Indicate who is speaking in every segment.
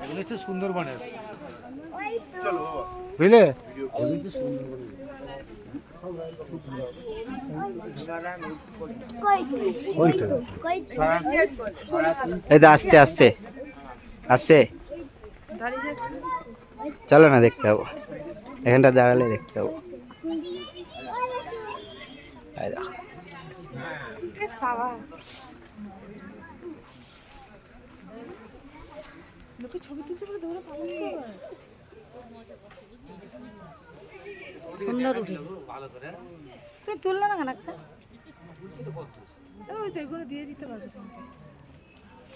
Speaker 1: এগুলো হচ্ছে সুন্দরবনের, বুঝলে?
Speaker 2: এই তো আসছে আসছে আসছে, চলো না দেখতে হবো, এখানটা দাঁড়ালে দেখতে হবো। এই দেখো।
Speaker 3: সুন্দর উঠে তুই তুললে না কেন একটা? ওই তো এগুলো দিয়ে দিতে পারবে তোমাকে।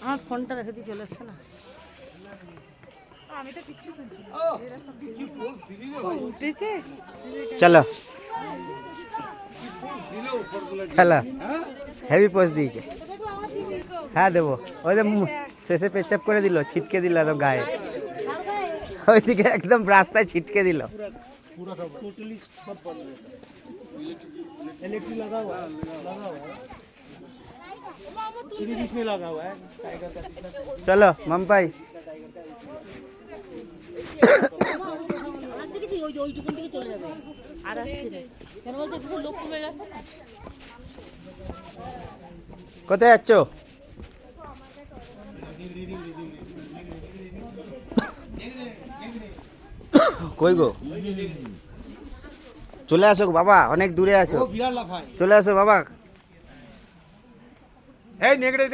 Speaker 3: আমার ফোনটা রেখে দিয়ে চলে এসছে না, আমি তো কিচ্ছু তুলছি না, এরা সব উঠেছে।
Speaker 2: চলো চলো, হেভি পোজ দিয়েছে। হ্যাঁ দেবো, ওই যে শেষে পেচাপ করে দিল, ছিটকে দিল তো গায়ে, ওইদিকে একদম রাস্তায় ছিটকে দিল। চলো মাম্পাই, কোথায় যাচ্ছ? কই গো, চলে আসো বাবা, অনেক দূরে আছো, চলে আসো বাবা।
Speaker 1: এই নেগড়ে